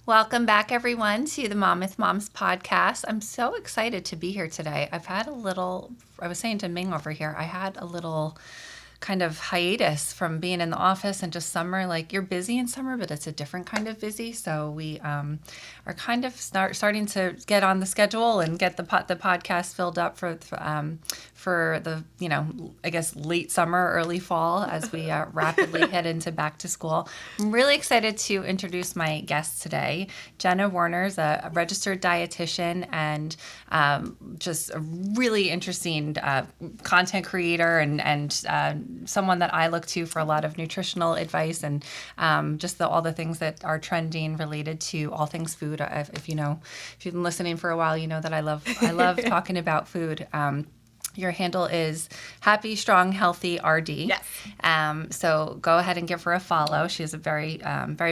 Welcome back, everyone, to the Mom with Moms podcast. I'm so excited to be here today. I was saying to Ming over here, I had a little kind of hiatus from being in the office and just summer. Like, you're busy in summer, but it's a different kind of busy. So we are kind of starting to get on the schedule and get the podcast filled up for the, I guess late summer, early fall as we rapidly head into back to school. I'm really excited to introduce my guest today. Jenna Werner is a registered dietitian and just a really interesting content creator and someone that I look to for a lot of nutritional advice and just all the things that are trending related to all things food. If you've been listening for a while, you know that I love talking about food. Your handle is Happy, Strong, Healthy RD. Yes. So go ahead and give her a follow. She has a very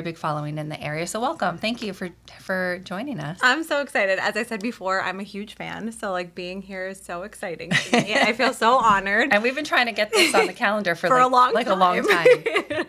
big following in the area. So welcome. Thank you for joining us. I'm so excited. As I said before, I'm a huge fan. So being here is so exciting to me. I feel so honored. And we've been trying to get this on the calendar for a long time. a long time.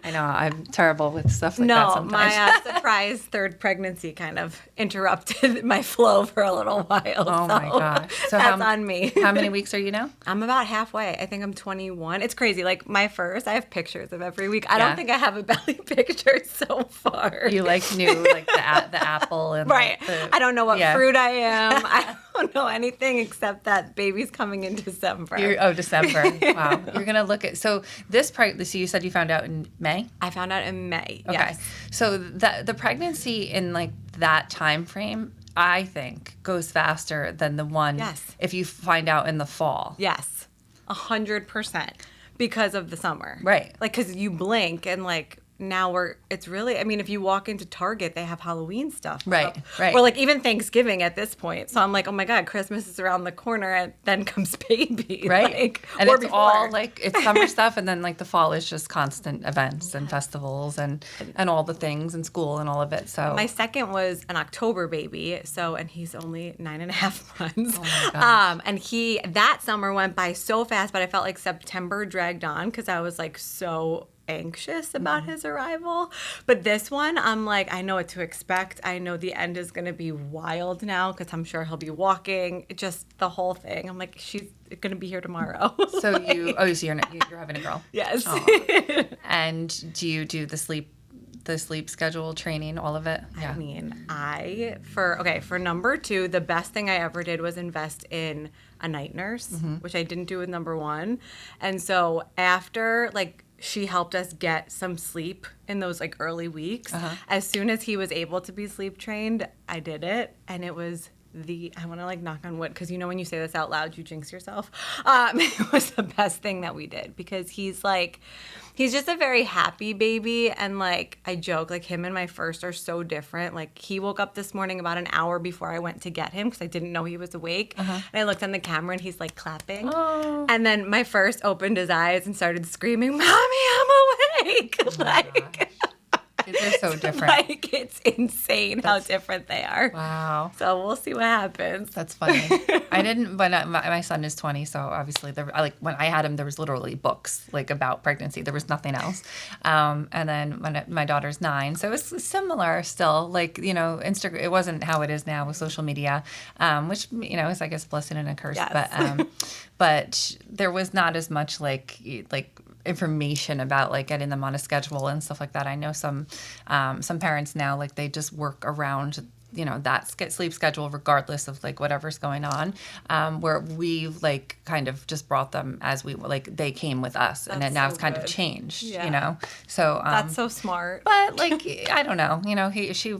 I know. I'm terrible with stuff like that sometimes. My surprise third pregnancy kind of interrupted my flow for a little while. Oh my gosh. So that's on me. How many weeks are you now? I'm about halfway. I think I'm 21. It's crazy. My first, I have pictures of every week. I don't think I have a belly picture so far. You knew the apple and right. I don't know what fruit I am. I don't know anything except that baby's coming in December. December. Wow. You're gonna look at so you said you found out in May? I found out in May. Okay. Yes. So the pregnancy in that time frame, I think, goes faster than the one if you find out in the fall. Yes, 100% because of the summer. Right. Because you blink and now it's really, if you walk into Target, they have Halloween stuff. Right. Or even Thanksgiving at this point. So I'm like, oh my God, Christmas is around the corner and then comes baby. Right. And it's before. All it's summer stuff. And then the fall is just constant events and festivals and all the things and school and all of it. So my second was an October baby. And he's only 9.5 months. Oh my gosh. And that summer went by so fast, but I felt like September dragged on because I was so anxious about his arrival. But this one, I'm I know what to expect. I know the end is going to be wild now because I'm sure he'll be walking. Just the whole thing. I'm she's going to be here tomorrow. So you're having a girl. Yes. And do you do the sleep schedule, training, all of it? Yeah. For number 2, the best thing I ever did was invest in a night nurse, which I didn't do with number 1. And so after she helped us get some sleep in those early weeks. As soon as he was able to be sleep trained, I did it. And it was I want to knock on wood because when you say this out loud, you jinx yourself. It was the best thing that we did because he's just a very happy baby. And I joke, him and my first are so different. He woke up this morning about an hour before I went to get him because I didn't know he was awake. And I looked on the camera and he's clapping. Oh. And then my first opened his eyes and started screaming, "Mommy, I'm awake!" Kids are so different. It's insane how different they are. Wow. So we'll see what happens. That's funny. I didn't, but my son is 20, so obviously, when I had him, there was literally books, about pregnancy. There was nothing else. And then when my daughter's 9, so it was similar still, Instagram, it wasn't how it is now with social media, which, is, I guess, a blessing and a curse. Yes. But there was not as much, information about getting them on a schedule and stuff like that. I know some parents now they just work around that sleep schedule regardless of whatever's going on, where we've kind of just brought them as we they came with us. That's and now it's kind of changed, so that's so smart. But I don't know,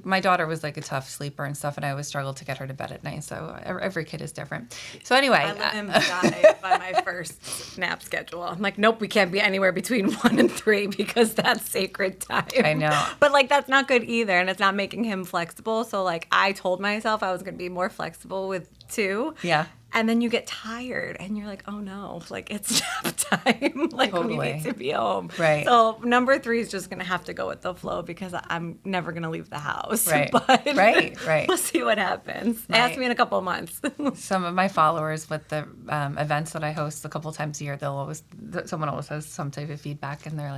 my daughter was a tough sleeper and stuff, and I always struggled to get her to bed at night, so every kid is different. So anyway, I live and die by my first nap schedule. I'm nope, we can't be anywhere between 1 and 3 because that's sacred time. I know, but that's not good either, and it's not making him flexible. So I told myself I was going to be more flexible with 2. Yeah. And then you get tired and you're oh no, it's nap time. Totally. We need to be home. Right. So number 3 is just going to have to go with the flow because I'm never going to leave the house. Right. But right. We'll see what happens. Right. Ask me in a couple of months. Some of my followers with the events that I host a couple times a year, someone always has some type of feedback and they're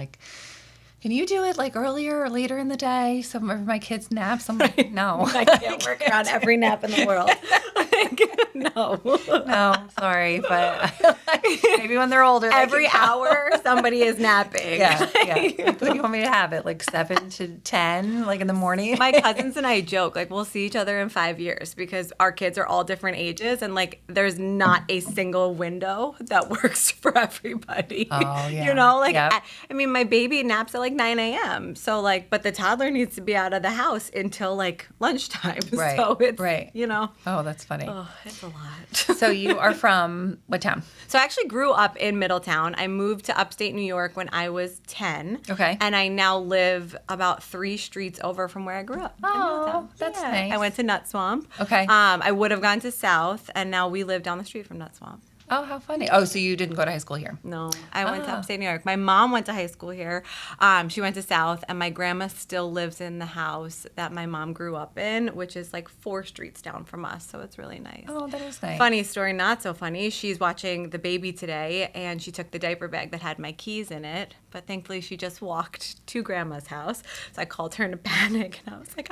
Can you do it like earlier or later in the day? Some of my kids naps. I'm like, no. I can't work around every nap in the world. No. No, sorry, but maybe when they're older. Every hour, somebody is napping. Yeah. Like, what do you want me to have it? Like 7 to 10, like in the morning? My cousins and I joke, like, we'll see each other in 5 years because our kids are all different ages, and like there's not a single window that works for everybody. Oh, yeah. You know, like, Yep. I mean, my baby naps at like 9 a.m. So like, but the toddler needs to be out of the house until like lunchtime. Right, So it's, right. you know. Oh, that's funny. Oh, it's a lot. So you are from what town? So I actually grew up in Middletown. I moved to upstate New York when I was 10. Okay. And I now live about 3 streets over from where I grew up. in Oh, Middletown. that's Yeah. nice. I went to Nut Swamp. Okay. I would have gone to South, and now we live down the street from Nut Swamp. Oh, how funny. Oh, so you didn't go to high school here? No, I went to Ah. upstate New York. My mom went to high school here. She went to South, and my grandma still lives in the house that my mom grew up in, which is like 4 streets down from us. So it's really nice. Oh, that is nice. Funny story, not so funny. She's watching the baby today, and she took the diaper bag that had my keys in it. But thankfully, she just walked to Grandma's house. So I called her in a panic, and I was like,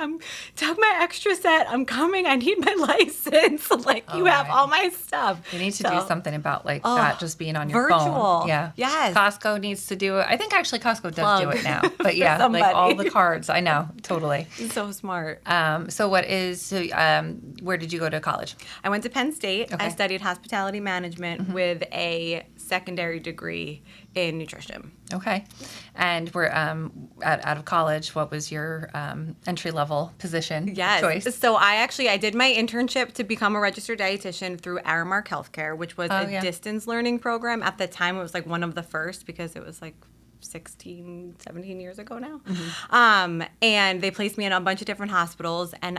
"Took my extra set. I'm coming. I need my license. Like, you have right. all my stuff." You need to do something about like that just being on your virtual. phone. Yeah. Yes. Costco needs to do it. I think actually Costco does do Plug. it now. But yeah, like Somebody. all the cards. I know, totally. So smart. So where did you go to college? I went to Penn State. Okay. I studied hospitality management with a secondary degree in nutrition. Okay. And we're out of college, what was your entry level position Yes. choice? So I did my internship to become a registered dietitian through Aramark Healthcare, which was a yeah. distance learning program. At the time, it was like one of the first because it was like 16, 17 years ago now. And they placed me in a bunch of different hospitals. And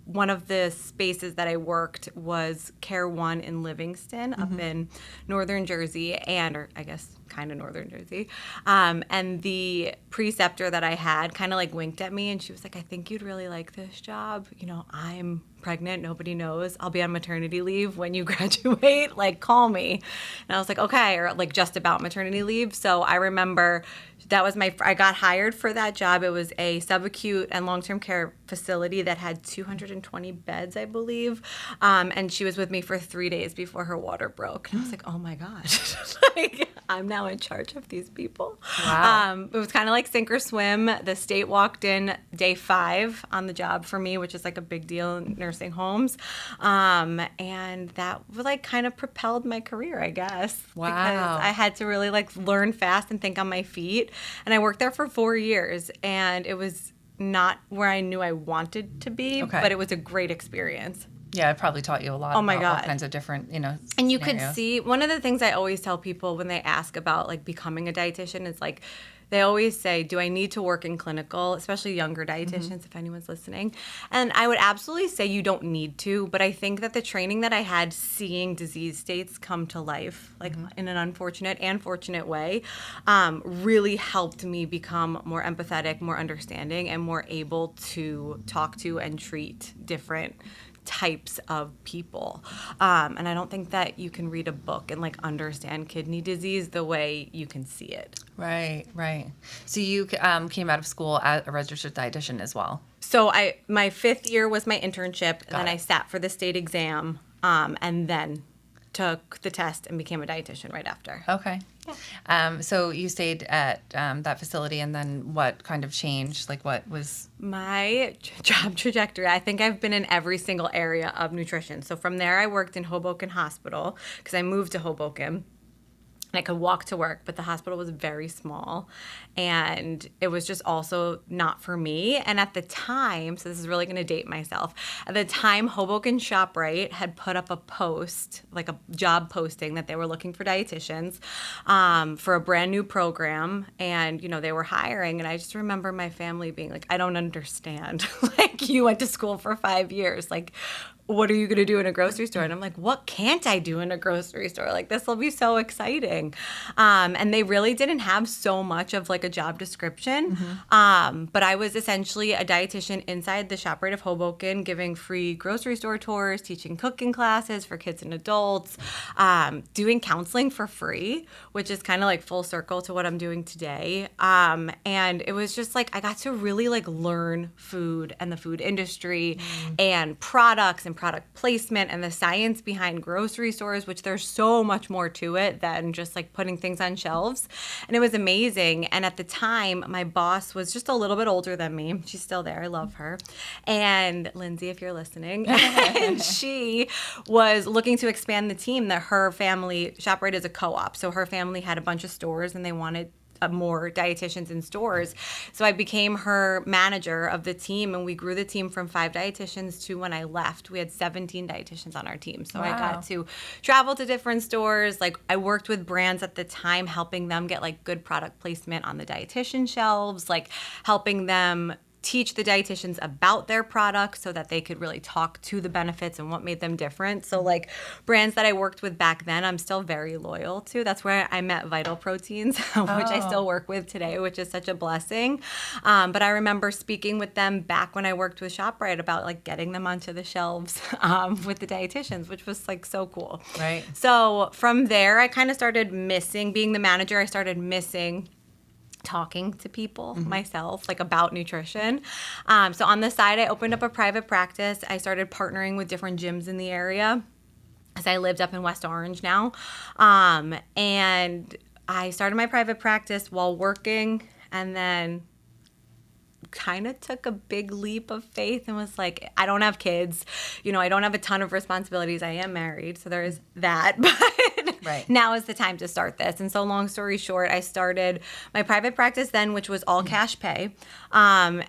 one of the spaces that I worked was Care One in Livingston up in northern Jersey, or I guess kind of northern Jersey. And the preceptor that I had kind of like winked at me, and she was like, "I think you'd really like this job. You know, I'm pregnant. Nobody knows. I'll be on maternity leave when you graduate. Like, call me." And I was like, "Okay," or like just about maternity leave. So I remember that was I got hired for that job. It was a subacute and long-term care facility that had 220 beds, I believe. And she was with me for 3 days before her water broke. And I was like, "Oh my gosh, like, I'm now in charge of these people." Wow. It was kind of like sink or swim. The state walked in day 5 on the job for me, which is like a big deal in nursing homes. And that like kind of propelled my career, I guess. Wow. Because I had to really like learn fast and think on my feet. And I worked there for 4 years, and it was not where I knew I wanted to be, Okay. but it was a great experience. Yeah, it probably taught you a lot Oh my about all God. kinds of different, And you could scenarios. see, one of the things I always tell people when they ask about like becoming a dietitian is like, they always say, "Do I need to work in clinical?" Especially younger dietitians, if anyone's listening. And I would absolutely say you don't need to, but I think that the training that I had seeing disease states come to life, like in an unfortunate and fortunate way, really helped me become more empathetic, more understanding, and more able to talk to and treat different types of people. And I don't think that you can read a book and like understand kidney disease the way you can see it. Right. So you came out of school as a registered dietitian as well. So my 5th year was my internship, and then it. I sat for the state exam, and then took the test and became a dietitian right after. Okay. So you stayed at that facility, and then what kind of changed? Like, what was? My job trajectory, I think I've been in every single area of nutrition. So from there, I worked in Hoboken Hospital because I moved to Hoboken. I could walk to work, but the hospital was very small, and it was just also not for me. And at the time, so this is really going to date myself, at the time, Hoboken ShopRite had put up a post, like a job posting, that they were looking for dietitians for a brand new program, and they were hiring. And I just remember my family being like, "I don't understand. Like, you went to school for 5 years, like, what are you going to do in a grocery store?" And I'm like, "What can't I do in a grocery store? Like, this will be so exciting." working. And they really didn't have so much of like a job description. But I was essentially a dietitian inside the ShopRite of Hoboken, giving free grocery store tours, teaching cooking classes for kids and adults, doing counseling for free, which is kind of like full circle to what I'm doing today. And it was just like I got to really like learn food and the food industry and products and product placement and the science behind grocery stores, which there's so much more to it than just like putting things on shelves. And it was amazing. And at the time, my boss was just a little bit older than me. She's still there. I love her. And Lindsay, if you're listening, and she was looking to expand the team. That her family, ShopRite is a co-op. So her family had a bunch of stores and they wanted more dietitians in stores. So I became her manager of the team, and we grew the team from 5 dietitians to when I left, we had 17 dietitians on our team. So I got to travel to different stores. Like I worked with brands at the time, helping them get like good product placement on the dietitian shelves, like helping them teach the dietitians about their products so that they could really talk to the benefits and what made them different. So like brands that I worked with back then, I'm still very loyal to. That's where I met Vital Proteins, which I still work with today, which is such a blessing. But I remember speaking with them back when I worked with ShopRite about like getting them onto the shelves with the dietitians, which was like so cool. Right. So from there, I kind of started missing, being the manager, I started missing talking to people myself, like about nutrition. So on the side, I opened up a private practice. I started partnering with different gyms in the area as I lived up in West Orange now. And I started my private practice while working, and then kind of took a big leap of faith and was like, I don't have kids, I don't have a ton of responsibilities. I am married, so there is that, but now is the time to start this. And so long story short, I started my private practice then, which was all cash pay. And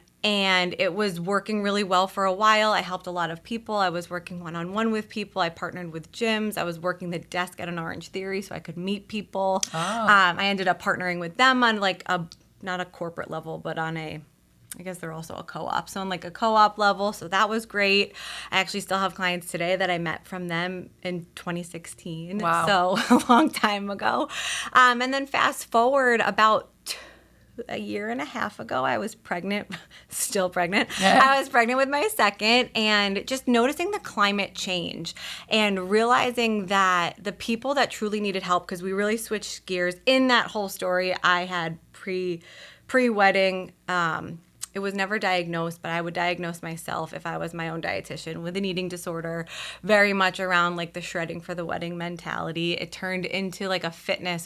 it was working really well for a while. I helped a lot of people. I was working one-on-one with people. I partnered with gyms. I was working the desk at an Orange Theory so I could meet people. I ended up partnering with them on like not a corporate level, but on I guess they're also a co-op. So on like a co-op level. So that was great. I actually still have clients today that I met from them in 2016. Wow. So a long time ago. And then fast forward about a year and a half ago, I was pregnant, still pregnant. I was pregnant with my second, and just noticing the climate change and realizing that the people that truly needed help, because we really switched gears in that whole story. I had pre-wedding, it was never diagnosed, but I would diagnose myself if I was my own dietitian with an eating disorder, very much around like the shredding for the wedding mentality. It turned into like a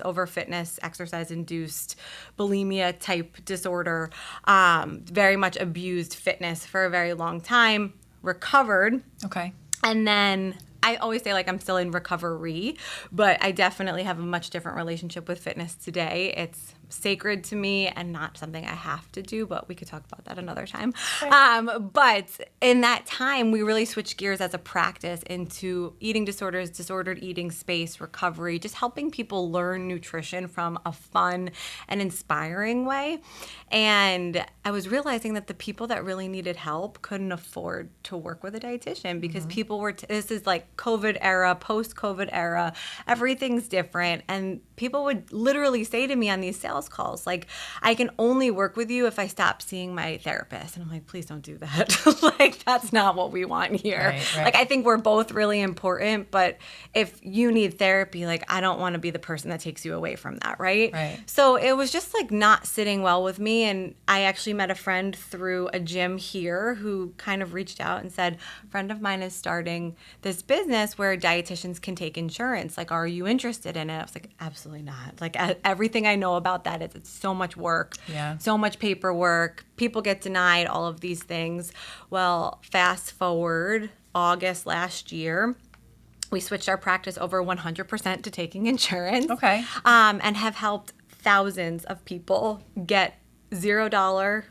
over fitness, exercise-induced bulimia type disorder, very much abused fitness for a very long time, recovered. Okay. And then I always say like I'm still in recovery, but I definitely have a much different relationship with fitness today. It's sacred to me and not something I have to do, but we could talk about that another time. But in that time, we really switched gears as a practice into eating disorders, disordered eating space, recovery, just helping people learn nutrition from a fun and inspiring way. And I was realizing that the people that really needed help couldn't afford to work with a dietitian because people were, this is like COVID era, post-COVID era, everything's different. And people would literally say to me on these sales calls, like, I can only work with you if I stop seeing my therapist. And I'm like, please don't do that. Like, that's not what we want here. Right. Like, I think we're both really important, but if you need therapy, like, I don't want to be the person that takes you away from that, right? So it was just like not sitting well with me. And I actually met a friend through a gym here who kind of reached out and said, a friend of mine is starting this business where dietitians can take insurance. Like, are you interested in it? I was like, absolutely not. Like, everything I know about that is it's so much work, so much paperwork. People get denied, all of these things. Well, fast forward August last year, we switched our practice over 100% to taking insurance. Okay. And have helped thousands of people get $0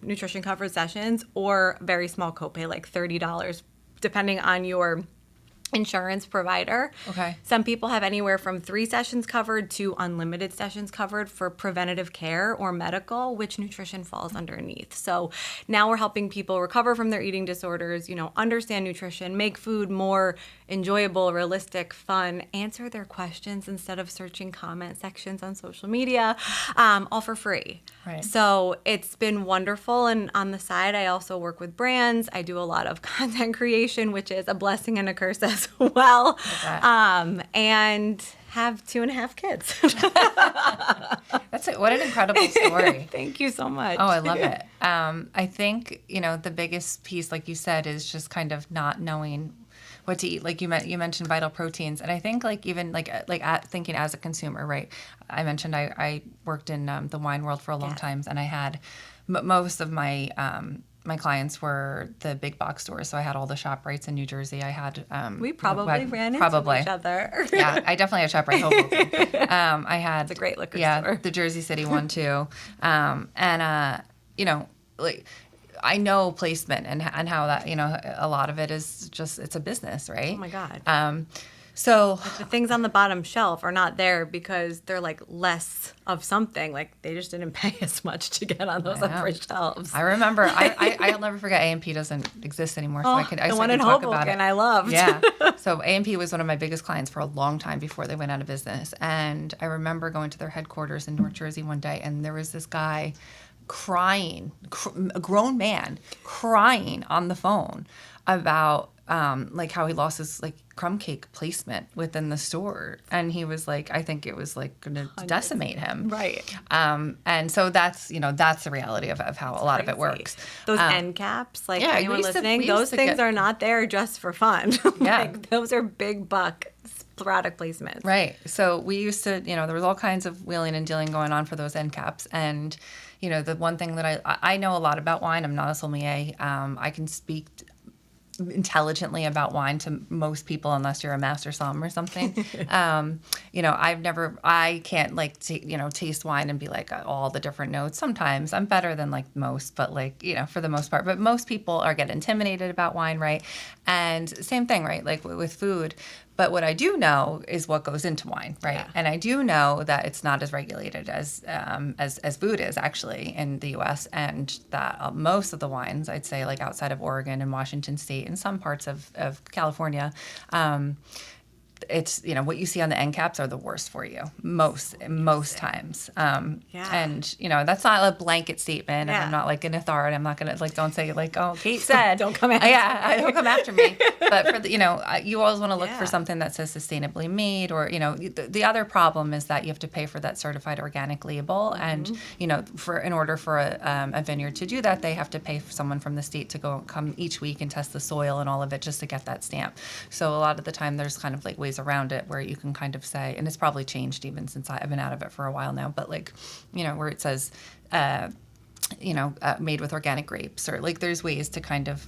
nutrition covered sessions or very small copay, like $30, depending on your insurance provider. Okay. Some people have anywhere from 3 sessions covered to unlimited sessions covered for preventative care or medical, which nutrition falls underneath. So now we're helping people recover from their eating disorders, understand nutrition, make food more enjoyable, realistic, fun, answer their questions instead of searching comment sections on social media, all for free. Right. So it's been wonderful. And on the side, I also work with brands. I do a lot of content creation, which is a blessing and a curse as well. And have 2.5 kids. That's it. What an incredible story. Thank you so much. Oh, I love it. I think, the biggest piece, like you said, is just kind of not knowing what to eat. Like you mentioned vital proteins. And I think even thinking as a consumer, right? I mentioned I worked in the wine world for a long time, and I had most of my my clients were the big box stores. So I had all the ShopRites in New Jersey. I had we probably ran into each other. Yeah, I definitely had ShopRite Hoboken. I had it's a great liquor store. The Jersey City one too. I know placement and how that, a lot of it is just, it's a business, right? Oh my God. So the things on the bottom shelf are not there because they're less of something. They just didn't pay as much to get on those upper shelves. I remember. I'll never forget. A&P doesn't exist anymore, so I can talk about it. I loved. Yeah. So A&P was one of my biggest clients for a long time before they went out of business, and I remember going to their headquarters in North Jersey one day, and there was this guy crying, a grown man crying on the phone about how he lost his crumb cake placement within the store, and he was I think it was going to decimate him, right? And so that's the reality of how a lot of it works. Those end caps, anyone listening, those things are not there just for fun. Yeah, those are big buck product placements, right? So we used to, there was all kinds of wheeling and dealing going on for those end caps, and the one thing that I know a lot about wine. I'm not a sommelier. I can speak intelligently about wine to most people unless you're a master somm or something. I can't taste wine and be all the different notes. Sometimes I'm better than most, but for the most part, but most people get intimidated about wine, right? And same thing, right? With food. But what I do know is what goes into wine, right? Yeah. And I do know that it's not as regulated as food is actually in the U.S. and that most of the wines, I'd say, outside of Oregon and Washington State and some parts of California, it's what you see on the end caps are the worst for you most times. And that's not a blanket statement. And I'm not an authority. I'm not gonna don't say oh, Kate said don't come after don't come after me. But for you always want to look for something that says sustainably made, or the other problem is that you have to pay for that certified organic label, and in order for a vineyard to do that, they have to pay for someone from the state to come each week and test the soil and all of it just to get that stamp. So a lot of the time there's kind of ways around it where you can kind of say, and it's probably changed even since I've been out of it for a while now, but where it says made with organic grapes, or there's ways to kind of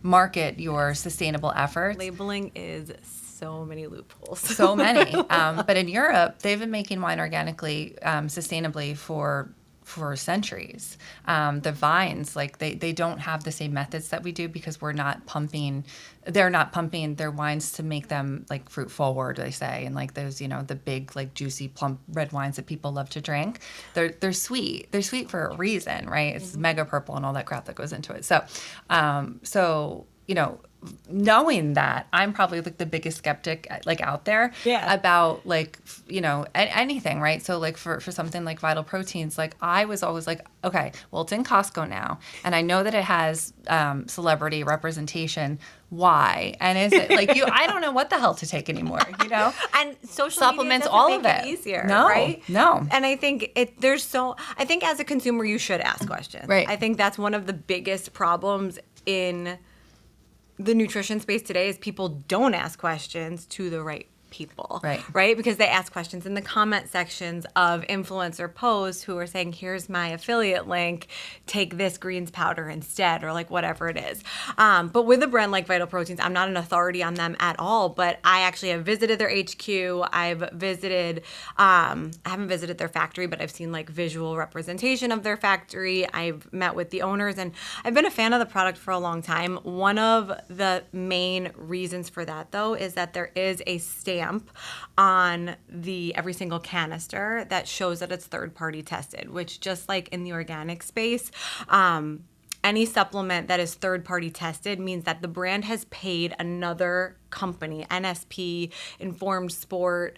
market your sustainable efforts. Labeling is so many loopholes. So many. But in Europe, they've been making wine organically, sustainably for centuries. The vines, they don't have the same methods that we do because they're not pumping their wines to make them fruit forward, they say. And those, the big, juicy, plump red wines that people love to drink, they're sweet. They're sweet for a reason, right? It's mega purple and all that crap that goes into it. So, knowing that, I'm probably the biggest skeptic out there about anything, right? So for something like Vital Proteins, I was always okay, well, it's in Costco now, and I know that it has celebrity representation. Why? And is it I don't know what the hell to take anymore, And social supplements media all of make it easier, no, right? No. And I think I think as a consumer you should ask questions. Right. I think that's one of the biggest problems in the nutrition space today is people don't ask questions to the right people, Right. Because they ask questions in the comment sections of influencer posts who are saying, here's my affiliate link, take this greens powder instead, or like whatever it is. But with a brand like Vital Proteins, I'm not an authority on them at all, but I actually have visited their HQ. I've visited, I haven't visited their factory, but I've seen like visual representation of their factory. I've met with the owners, and I've been a fan of the product for a long time. One of the main reasons for that, though, is that there is a stamp on every single canister that shows that it's third-party tested, which just like in the organic space, any supplement that is third-party tested means that the brand has paid another company, NSP, Informed Sport,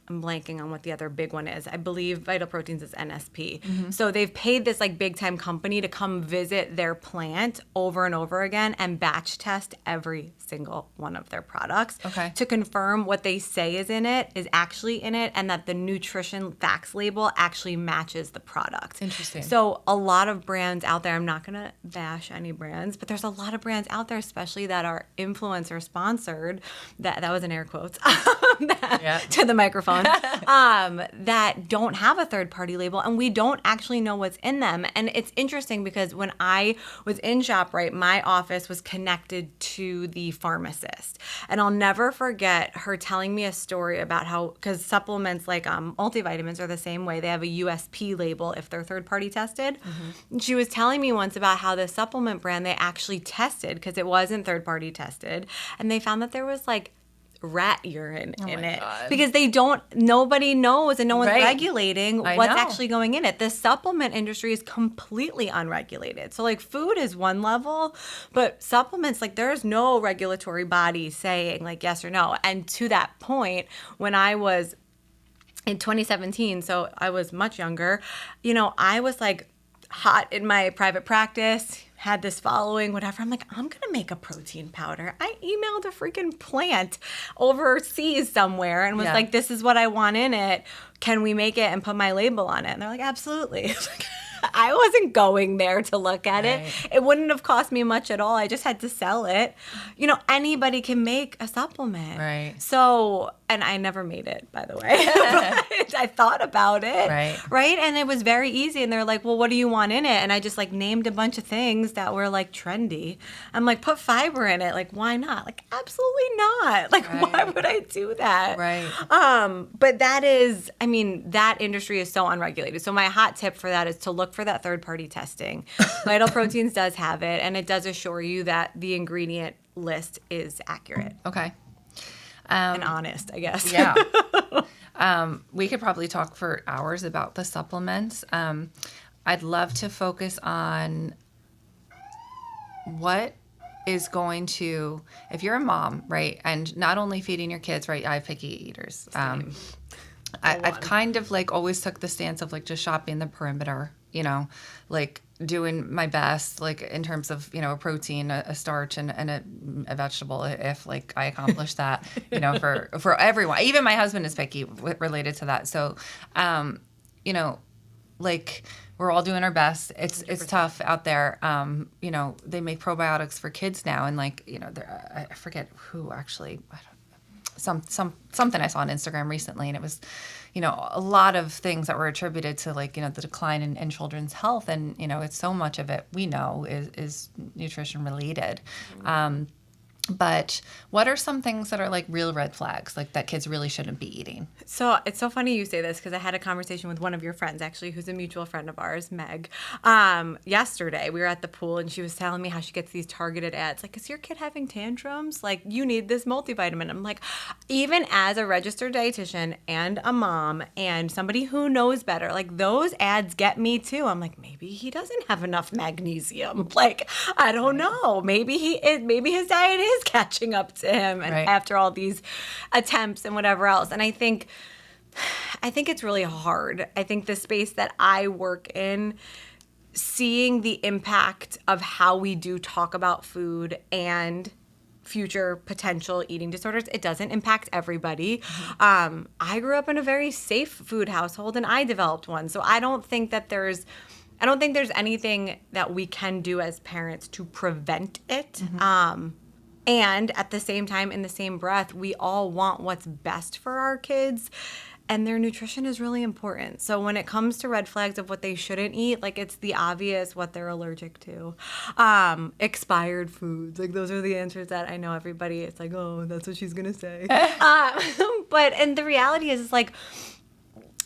I'm blanking on what the other big one is. I believe Vital Proteins is NSP. Mm-hmm. So they've paid this like big time company to come visit their plant over and over again and batch test every single one of their products to confirm what they say is in it is actually in it, and that the nutrition facts label actually matches the product. Interesting. So a lot of brands out there, I'm not going to bash any brands, but there's a lot of brands out there, especially that are influencer sponsored, that was in air quotes, to the microphone, that don't have a third-party label, and we don't actually know what's in them. And it's interesting because when I was in ShopRite, my office was connected to the pharmacist. And I'll never forget her telling me a story about how, because supplements like multivitamins are the same way. They have a USP label if they're third-party tested. Mm-hmm. And she was telling me once about how the supplement brand they actually tested, because it wasn't third-party tested, and they found that there was like rat urine in it. God. Because nobody knows, and no one's regulating what's actually going in it. The supplement industry is completely unregulated. So like food is one level, but supplements, like there's no regulatory body saying like yes or no. And to that point, when I was in 2017, so I was much younger, I was like hot in my private practice, had this following, whatever. I'm like, I'm going to make a protein powder. I emailed a freaking plant overseas somewhere and was like, this is what I want in it. Can we make it and put my label on it? And they're like, absolutely. I wasn't going there to look at it. It wouldn't have cost me much at all. I just had to sell it. Anybody can make a supplement. Right. So, and I never made it, by the way. But I thought about it. Right. And it was very easy. And they're like, well, what do you want in it? And I just like named a bunch of things that were like trendy. I'm like, put fiber in it. Like, why not? Like, absolutely not. Like, why would I do that? Right. But that industry is so unregulated. So my hot tip for that is to look for that third-party testing. Vital Proteins does have it, and it does assure you that the ingredient list is accurate. Okay. And honest, I guess. Yeah. We could probably talk for hours about the supplements. I'd love to focus on what is going to, if you're a mom, right, and not only feeding your kids, right, I have picky eaters. I've kind of like always took the stance of like just shopping the perimeter, like doing my best, like in terms of, a protein, a starch, and a vegetable, if like I accomplish that, for everyone. Even my husband is picky related to that. So, like we're all doing our best. It's tough out there. They make probiotics for kids now, and like, I forget who actually, something I saw on Instagram recently, and it was, a lot of things that were attributed to like, the decline in children's health, and it's so much of it we know is nutrition related. But what are some things that are like real red flags, like that kids really shouldn't be eating? So it's so funny you say this, because I had a conversation with one of your friends, actually, who's a mutual friend of ours, Meg. Yesterday, we were at the pool, and she was telling me how she gets these targeted ads. Like, is your kid having tantrums? Like, you need this multivitamin. I'm like, even as a registered dietitian and a mom and somebody who knows better, like those ads get me too. I'm like, maybe he doesn't have enough magnesium. Like, I don't know. Maybe his diet is catching up to him, and after all these attempts and whatever else. And I think it's really hard. I think the space that I work in, seeing the impact of how we do talk about food and future potential eating disorders, it doesn't impact everybody. Mm-hmm. I grew up in a very safe food household, and I developed one. So I don't think there's anything that we can do as parents to prevent it. Mm-hmm. And at the same time, in the same breath, we all want what's best for our kids. And their nutrition is really important. So when it comes to red flags of what they shouldn't eat, like it's the obvious what they're allergic to. Expired foods, like those are the answers that I know everybody, it's like, oh, that's what she's gonna say. And the reality is like,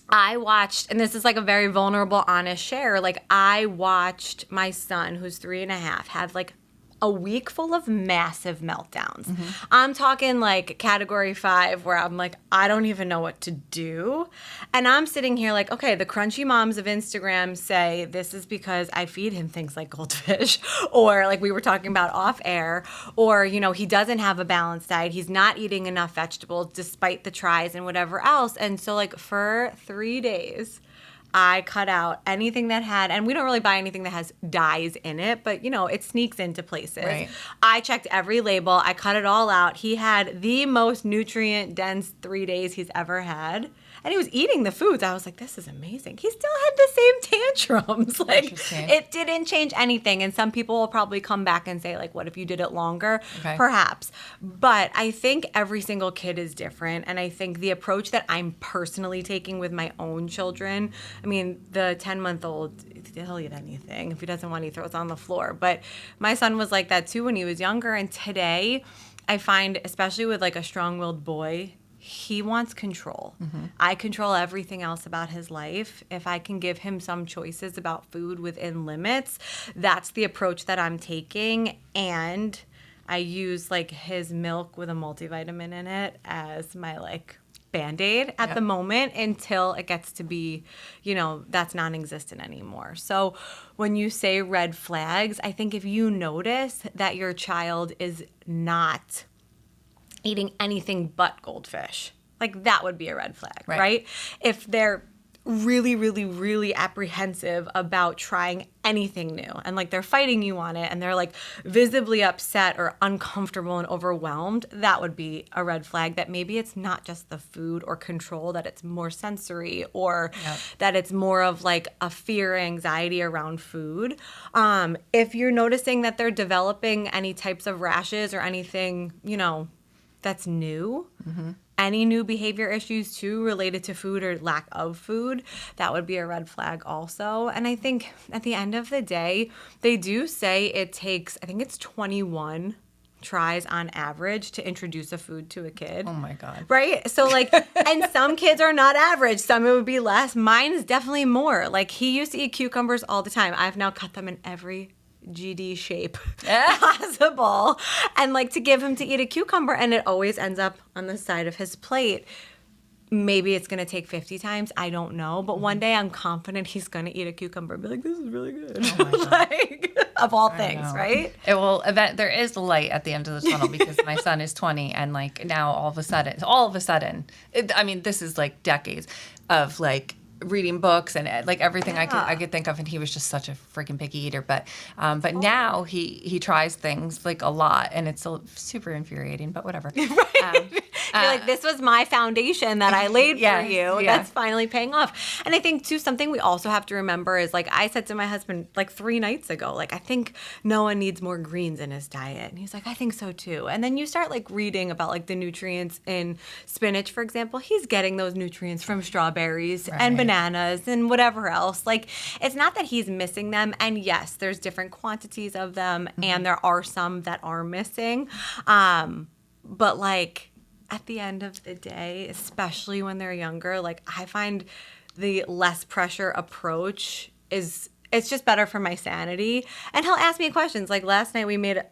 I watched, and this is like a very vulnerable, honest share, like I watched my son, who's 3.5, have like a week full of massive meltdowns. Mm-hmm. I'm talking like category 5 where I'm like, I don't even know what to do. And I'm sitting here like, okay, the crunchy moms of Instagram say this is because I feed him things like goldfish, or like we were talking about off air, or, you know, he doesn't have a balanced diet. He's not eating enough vegetables despite the tries and whatever else. And so like for 3 days, I cut out anything that had, and we don't really buy anything that has dyes in it, but you know, it sneaks into places. Right. I checked every label. I cut it all out. He had the most nutrient dense 3 days he's ever had. And he was eating the foods. I was like, this is amazing. He still had the same tantrums. Like, it didn't change anything. And some people will probably come back and say, like, what if you did it longer? Okay. Perhaps. But I think every single kid is different. And I think the approach that I'm personally taking with my own children, I mean, the 10-month-old, he'll eat anything. If he doesn't want, he throws it on the floor. But my son was like that, too, when he was younger. And today, I find, especially with, like, a strong-willed boy, he wants control. Mm-hmm. I control everything else about his life. If I can give him some choices about food within limits, that's the approach that I'm taking. And I use like his milk with a multivitamin in it as my like Band-Aid at the moment until it gets to be, you know, that's non-existent anymore. So when you say red flags, I think if you notice that your child is not eating anything but goldfish, like that would be a red flag, right? If they're really, really, really apprehensive about trying anything new and like they're fighting you on it and they're like visibly upset or uncomfortable and overwhelmed, that would be a red flag that maybe it's not just the food or control, that it's more sensory or that it's more of like a fear, anxiety around food. If you're noticing that they're developing any types of rashes or anything, you know, that's new, any new behavior issues too related to food or lack of food, that would be a red flag also. And I think at the end of the day, they do say it takes, I think it's 21 tries on average to introduce a food to a kid. Oh my God. Right? So like, and some kids are not average. Some it would be less. Mine is definitely more. Like he used to eat cucumbers all the time. I've now cut them in every GD shape possible, and like to give him to eat a cucumber, and it always ends up on the side of his plate. Maybe it's going to take 50 times. I don't know. But one day I'm confident he's going to eat a cucumber and be like, this is really good. Oh my God. Like, of all things, right? It will there is a light at the end of the tunnel because my son is 20 and like now all of a sudden, I mean, this is like decades of like reading books and like everything I could think of, and he was just such a freaking picky eater. But now he tries things like a lot, and it's super infuriating. But whatever. Right. You're like, this was my foundation that I laid for you. Yeah. That's finally paying off. And I think too, something we also have to remember is like I said to my husband like 3 nights ago, like I think Noah needs more greens in his diet, and he's like, I think so too. And then you start like reading about like the nutrients in spinach, for example. He's getting those nutrients from strawberries and bananas and whatever else. Like, it's not that he's missing them. And yes, there's different quantities of them, and there are some that are missing. But like at the end of the day, especially when they're younger, like I find the less pressure approach is, it's just better for my sanity. And he'll ask me questions. Like last night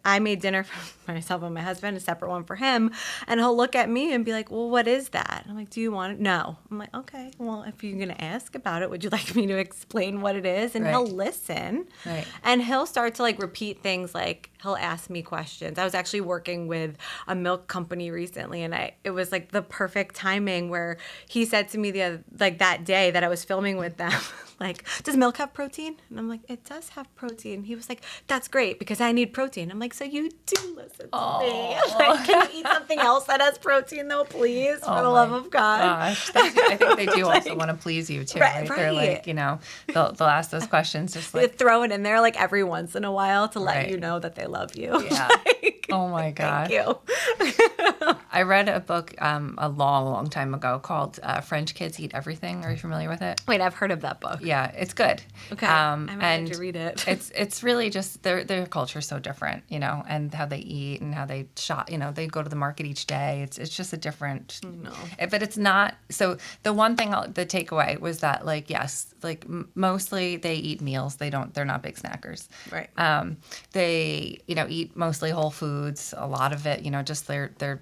I made dinner for myself and my husband, a separate one for him. And he'll look at me and be like, well, what is that? And I'm like, do you want it? No. I'm like, okay, well, if you're going to ask about it, would you like me to explain what it is? And he'll listen. Right. And he'll start to like repeat things, like he'll ask me questions. I was actually working with a milk company recently, and it was like the perfect timing where he said to me that day that I was filming with them, like, does milk have protein? And I'm like, it does have protein. He was like, that's great because I need protein. I'm like, so you do listen to me. Like, can you eat something else that has protein though, please, for the love of God? Gosh. I think they do also want to please you too, right? They're like, you know, they'll ask those questions just like. They throw it in there like every once in a while to let you know that they love you. Yeah. Oh my gosh. Thank you. I read a book a long time ago called French Kids Eat Everything. Are you familiar with it? Wait, I've heard of that book. Yeah, it's good. Okay, I might need to read it. It's really just their culture is so different, and how they eat and how they shop. They go to the market each day. It's just a different. No. But it's not. So the one thing the takeaway was that yes, mostly they eat meals. They're not big snackers. Right. They eat mostly whole foods. A lot of it, just their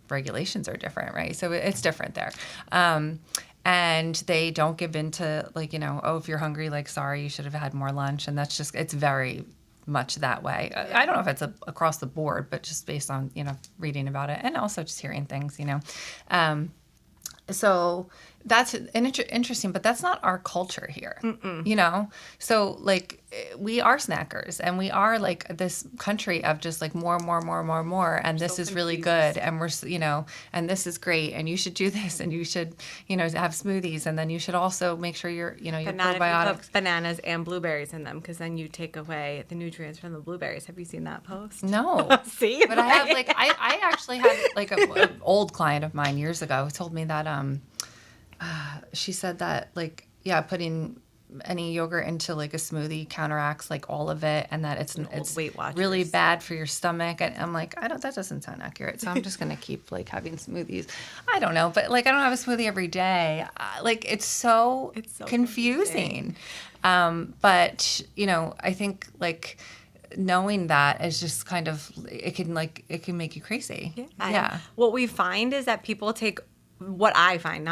regulations are different, right? So it's different there. And they don't give in to if you're hungry, sorry, you should have had more lunch. And that's it's very much that way. I don't know if it's across the board, but just based on, reading about it and also just hearing things, So that's interesting, but that's not our culture here, So we are snackers, and we are this country of just more, and this is really good, and we're and this is great, and you should do this, and you should have smoothies, and then you should also make sure you're your probiotics. You put bananas and blueberries in them, because then you take away the nutrients from the blueberries. Have you seen that post? No. See, but I have I actually had an old client of mine years ago who told me that she said that putting any yogurt into a smoothie counteracts all of it, and that it's Weight Watchers. really bad for your stomach. And I'm that doesn't sound accurate. So I'm just gonna keep having smoothies. I don't know, but I don't have a smoothie every day. It's so confusing. But I think knowing that is just kind of it can make you crazy. Yeah. What we find is that people take. What I find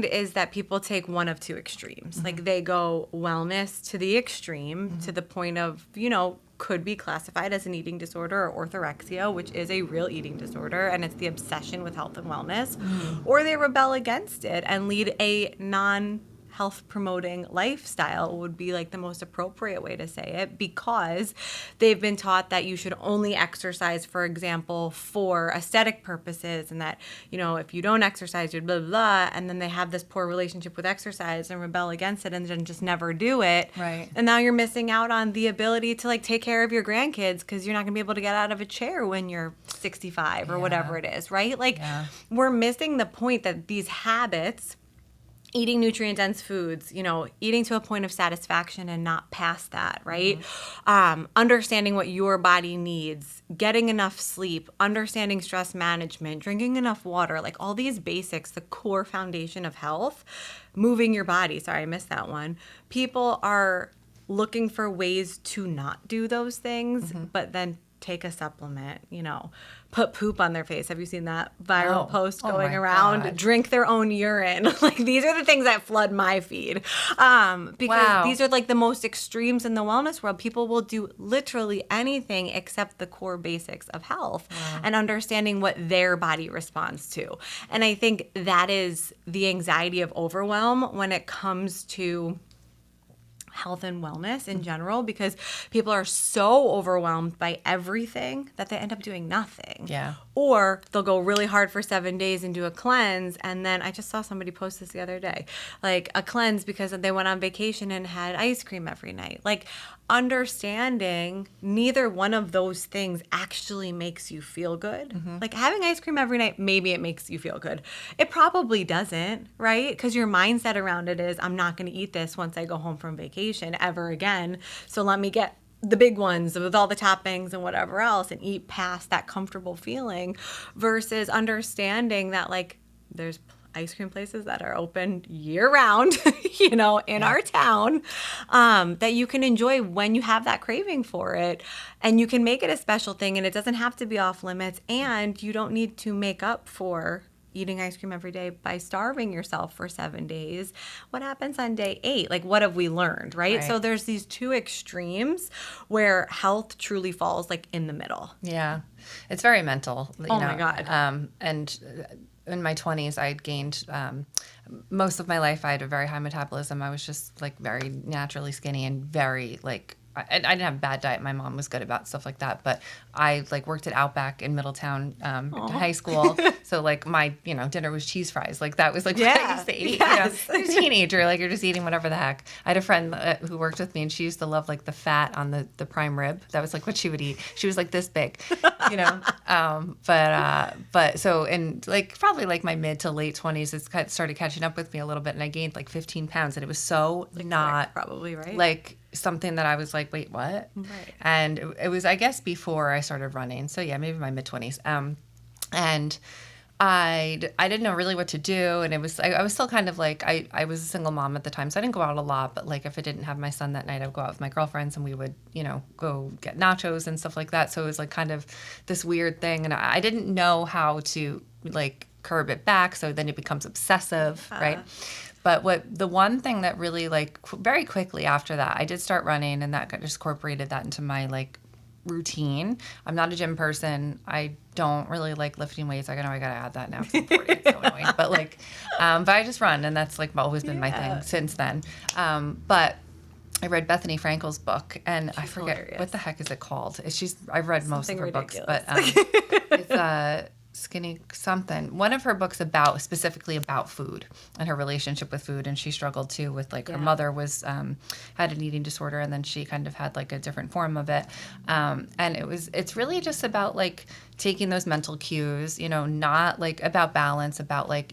is that people take one of two extremes. Mm-hmm. They go wellness to the extreme, Mm-hmm. to the point of, could be classified as an eating disorder or orthorexia, which is a real eating disorder, and it's the obsession with health and wellness. Mm-hmm. Or they rebel against it and lead a health promoting lifestyle would be the most appropriate way to say it, because they've been taught that you should only exercise, for example, for aesthetic purposes, and that if you don't exercise, you're blah blah blah, and then they have this poor relationship with exercise and rebel against it and then just never do it. Right. And now you're missing out on the ability to take care of your grandkids, because you're not gonna be able to get out of a chair when you're 65 or whatever it is, right? We're missing the point that these habits, eating nutrient-dense foods, eating to a point of satisfaction and not past that, right? Mm-hmm. Understanding what your body needs, getting enough sleep, understanding stress management, drinking enough water, all these basics, the core foundation of health, moving your body. Sorry, I missed that one. People are looking for ways to not do those things, but then take a supplement, put poop on their face. Have you seen that viral post going around? God. Drink their own urine. These are the things that flood my feed. Because these are the most extremes in the wellness world. People will do literally anything except the core basics of health and understanding what their body responds to. And I think that is the anxiety of overwhelm when it comes to health and wellness in general, because people are so overwhelmed by everything that they end up doing nothing. Yeah. Or they'll go really hard for 7 days and do a cleanse. And then I just saw somebody post this the other day, a cleanse because they went on vacation and had ice cream every night. Understanding neither one of those things actually makes you feel good. Mm-hmm. Having ice cream every night, maybe it makes you feel good. It probably doesn't, right? Because your mindset around it is, I'm not going to eat this once I go home from vacation ever again. So let me get the big ones with all the toppings and whatever else and eat past that comfortable feeling, versus understanding that there's ice cream places that are open year round, in our town, that you can enjoy when you have that craving for it, and you can make it a special thing, and it doesn't have to be off limits, and you don't need to make up for eating ice cream every day by starving yourself for 7 days. What happens on day 8? What have we learned, right? So there's these two extremes where health truly falls in the middle. Yeah. It's very mental. My God. And in my 20s, I had gained, most of my life, I had a very high metabolism. I was just very naturally skinny and very I didn't have a bad diet. My mom was good about stuff like that. But I like worked at Outback in Middletown high school. So like my, dinner was cheese fries. Like that was like what I used to eat. Yes. As a teenager, like you're just eating whatever the heck. I had a friend who worked with me, and she used to love like the fat on the prime rib. That was like what she would eat. She was like this big, But so in like probably like my mid to late 20s, it started catching up with me a little bit, and I gained like 15 pounds, and it was so Like not probably right. like something that I was like, wait, what? Right. And it was, I guess, before I started running. So yeah, maybe my mid 20s. And I didn't know really what to do, and it was I was still kind of like I was a single mom at the time, so I didn't go out a lot. But like if I didn't have my son that night, I would go out with my girlfriends, and we would go get nachos and stuff like that. So it was like kind of this weird thing, and I didn't know how to like curb it back. So then it becomes obsessive, right? But the one thing that really like very quickly after that, I did start running, and that just incorporated that into my like routine. I'm not a gym person. I don't really like lifting weights. I know I gotta add that now because I'm 40. It's so annoying. But like, but I just run, and that's like always been my thing since then. But I read Bethany Frankel's book, and I forget hilarious. What the heck is it called. I've read most of her ridiculous. books, but it's Skinny something. One of her books specifically about food and her relationship with food, and she struggled too with like her mother was had an eating disorder, and then she kind of had like a different form of it, and it's really just about like taking those mental cues, not like about balance, about like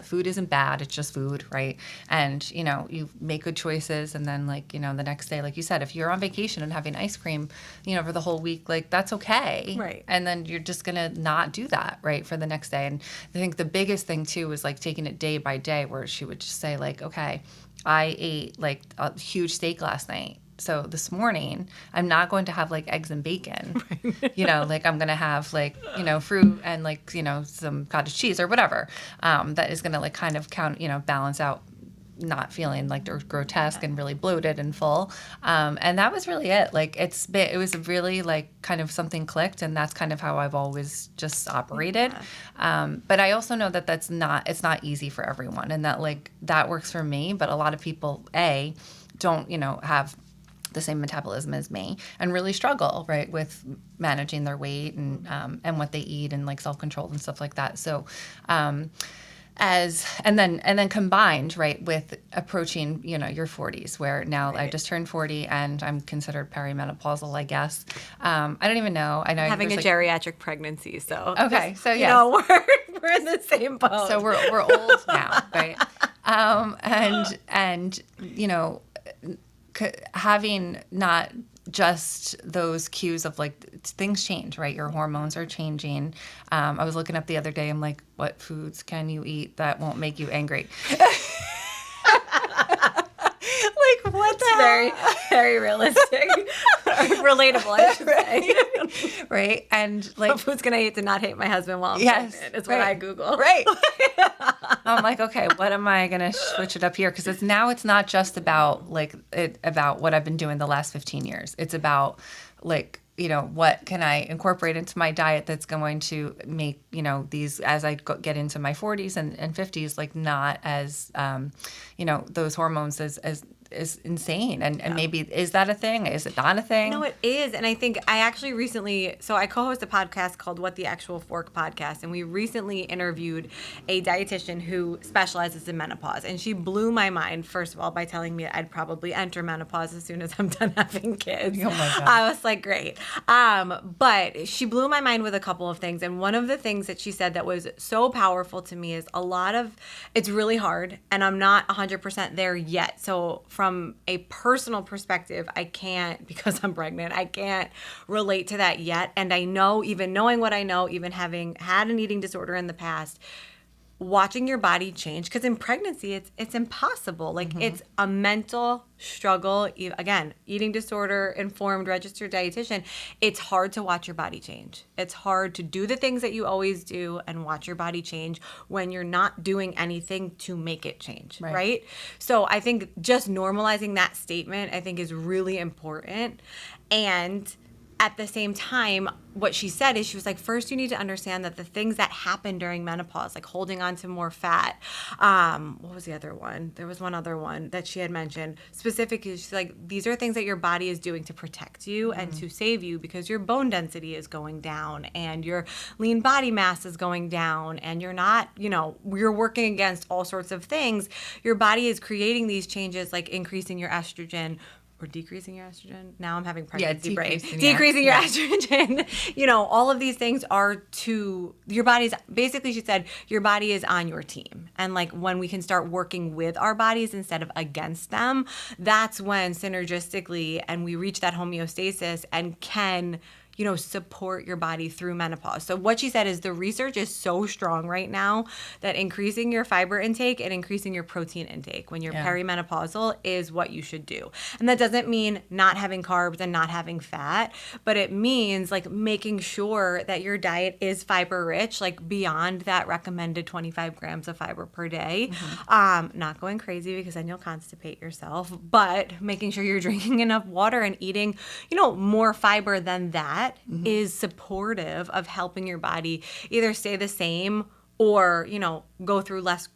food isn't bad, it's just food, right? And you make good choices, and then like the next day, like you said, if you're on vacation and having ice cream for the whole week, like that's okay, right? And then you're just gonna not do that, right, for the next day. And I think the biggest thing too was like taking it day by day, where she would just say like, okay, I ate like a huge steak last night, so this morning I'm not going to have like eggs and bacon, like I'm going to have like, fruit and like, some cottage cheese or whatever, that is going to like kind of balance out not feeling like grotesque and really bloated and full. And that was really it. Like it was really like kind of something clicked, and that's kind of how I've always just operated. But I also know that it's not easy for everyone, and that like that works for me. But a lot of people, don't, have the same metabolism as me, and really struggle, right, with managing their weight and what they eat, and like self-control and stuff like that. So, and then combined, right, with approaching, your 40s, where now I just turned 40 and I'm considered perimenopausal, I guess. I don't even know. I know Having a geriatric pregnancy, so okay, so yeah, we're in the same boat. So we're old now, right? And having not just those cues of like things change, right? Your hormones are changing. I was looking up the other day. I'm like, what foods can you eat that won't make you angry? Like what the very, very realistic, relatable, I should say. Right, and like, what foods can I eat to not hate my husband while I'm pregnant? It's what I Google. Right. I'm like, okay, what am I gonna switch it up here? Because it's not just about about what I've been doing the last 15 years. It's about like, what can I incorporate into my diet that's going to make, these, as I get into my 40s and 50s, like not as, those hormones is insane. And maybe, is that a thing? Is it not a thing? No, it is. And I think I actually recently, so I co-host a podcast called What the Actual Fork Podcast. And we recently interviewed a dietitian who specializes in menopause. And she blew my mind, first of all, by telling me I'd probably enter menopause as soon as I'm done having kids. Oh my God. I was like, great. But she blew my mind with a couple of things. And one of the things that she said that was so powerful to me is it's really hard, and I'm not 100% there yet. So from a personal perspective, I can't, because I'm pregnant, I can't relate to that yet. And I know, even knowing what I know, even having had an eating disorder in the past, watching your body change, because in pregnancy it's impossible. Like it's a mental struggle. Again, eating disorder informed registered dietitian, it's hard to watch your body change. It's hard to do the things that you always do and watch your body change when you're not doing anything to make it change, right? So I think just normalizing that statement, I think, is really important. And at the same time, what she said is she was like, first you need to understand that the things that happen during menopause, like holding on to more fat, what was the other one? There was one other one that she had mentioned. Specifically, she's like, these are things that your body is doing to protect you and to save you because your bone density is going down and your lean body mass is going down and you're not, you're working against all sorts of things. Your body is creating these changes like increasing your estrogen or decreasing your estrogen. Now I'm having pregnancy brain. Decreasing your estrogen. All of these things are to your body's, basically she said, your body is on your team. And like when we can start working with our bodies instead of against them, that's when synergistically and we reach that homeostasis and can support your body through menopause. So what she said is the research is so strong right now that increasing your fiber intake and increasing your protein intake when you're perimenopausal is what you should do. And that doesn't mean not having carbs and not having fat, but it means like making sure that your diet is fiber rich, like beyond that recommended 25 grams of fiber per day. Not going crazy because then you'll constipate yourself, but making sure you're drinking enough water and eating, more fiber than that is supportive of helping your body either stay the same or, go through less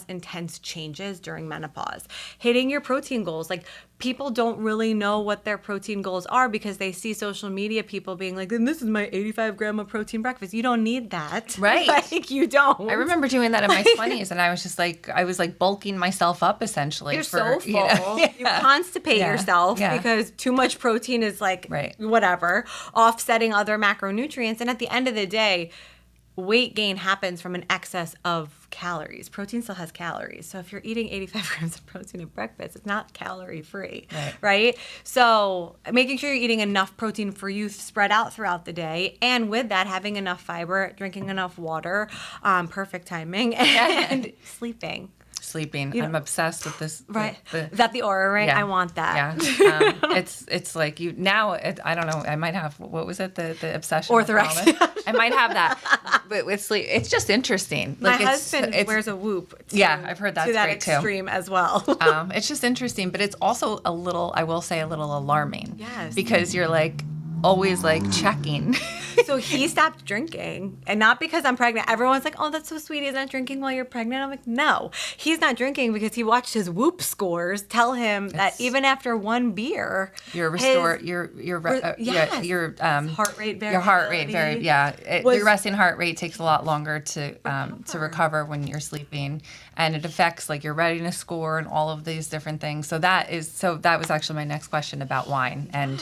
intense changes during menopause. Hitting your protein goals. Like people don't really know what their protein goals are because they see social media people being like, and this is my 85 gram of protein breakfast. You don't need that. Right. Like you don't. I remember doing that in my 20s and I was just like, bulking myself up essentially. You're so full. You constipate yourself because too much protein is like whatever, offsetting other macronutrients. And at the end of the day, weight gain happens from an excess of calories. Protein still has calories. So if you're eating 85 grams of protein at breakfast, it's not calorie free, right? So making sure you're eating enough protein for you spread out throughout the day. And with that, having enough fiber, drinking enough water, perfect timing, and sleeping. I'm obsessed with this. Right. Is that the aura ring? Yeah. I want that. Yeah. It's like I don't know. I might have, what was it? The obsession. Orthorexia. I might have that. But with sleep, it's just interesting. My husband wears a Whoop. I've heard that's to that great too. extreme as well. It's just interesting, but it's also a little alarming. Yes. Because you're like always like checking. So he stopped drinking, and not because I'm pregnant. Everyone's like, "Oh, that's so sweet. He's not drinking while you're pregnant." I'm like, "No, he's not drinking because he watched his Whoop scores tell him that even after one beer, your heart rate your resting heart rate takes a lot longer to recover when you're sleeping, and it affects like your readiness score and all of these different things. So that was actually my next question about wine and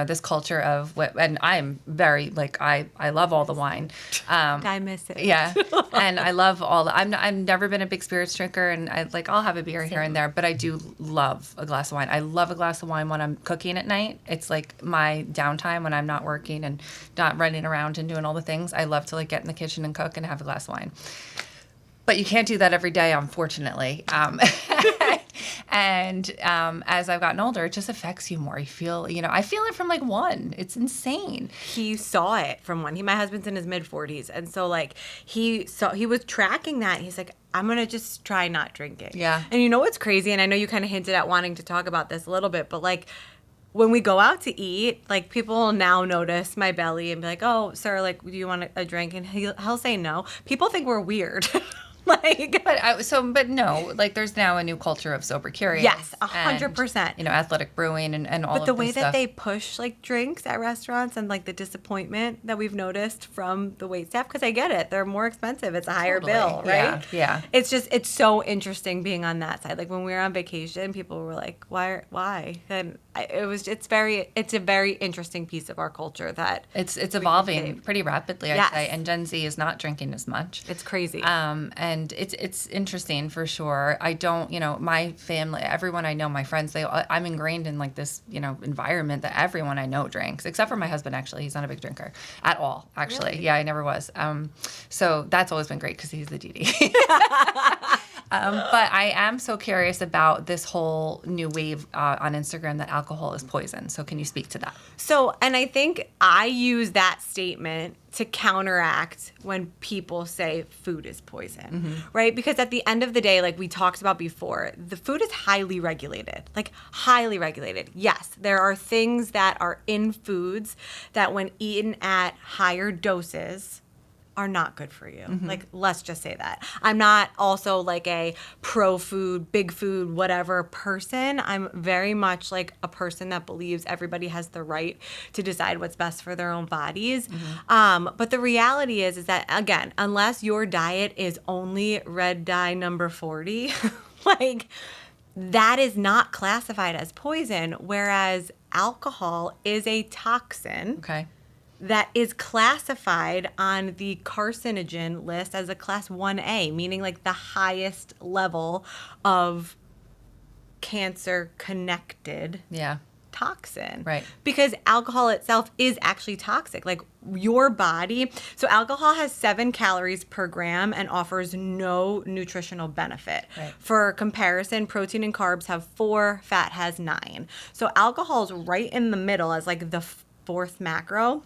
this culture of and I'm very like I love all the wine. I miss it. Yeah, and I love all the. I've never been a big spirits drinker, and I'll have a beer here and there, but I do love a glass of wine. I love a glass of wine when I'm cooking at night. It's like my downtime when I'm not working and not running around and doing all the things. I love to like get in the kitchen and cook and have a glass of wine. But you can't do that every day, unfortunately. And as I've gotten older, it just affects you more. You feel, I feel it from like one. It's insane. He saw it from one. My husband's in his mid-40s. And so like he was tracking that. He's like, I'm going to just try not drinking. Yeah. And what's crazy? And I know you kind of hinted at wanting to talk about this a little bit, but like when we go out to eat, like people now notice my belly and be like, oh, sir, like, do you want a drink? And he'll say no. People think we're weird. But no, like there's now a new culture of sober curious. Yes, 100%. Athletic brewing and all of this stuff. But the way that they push like drinks at restaurants and like the disappointment that we've noticed from the wait staff, because I get it, they're more expensive. It's a higher bill, right? Yeah. It's so interesting being on that side. Like when we were on vacation, people were like, why? And it's a very interesting piece of our culture that it's evolving pretty rapidly, I'd say. And Gen Z is not drinking as much. It's crazy. And it's interesting for sure. I don't, my family, everyone I know, my friends, I'm ingrained in like this, environment that everyone I know drinks, except for my husband, actually. He's not a big drinker at all, actually. Really? Yeah, I never was. So that's always been great because he's the DD. But I am so curious about this whole new wave on Instagram that alcohol is poison. So can you speak to that? So, and I think I use that statement to counteract when people say food is poison, right? Because at the end of the day, like we talked about before, the food is highly regulated, like highly regulated. Yes, there are things that are in foods that when eaten at higher doses are not good for you. Like, let's just say that. I'm not also like a pro food, big food, whatever person. I'm very much like a person that believes everybody has the right to decide what's best for their own bodies. But the reality is that, again, unless your diet is only red dye number 40, like, that is not classified as poison, whereas alcohol is a toxin. Okay. That is classified on the carcinogen list as a class 1A, meaning like the highest level of cancer connected Yeah. toxin. Right. Because alcohol itself is actually toxic. Like your body, so alcohol has 7 calories per gram and offers no nutritional benefit. Right. For comparison, protein and carbs have 4, fat has 9. So alcohol is right in the middle as like the fourth macro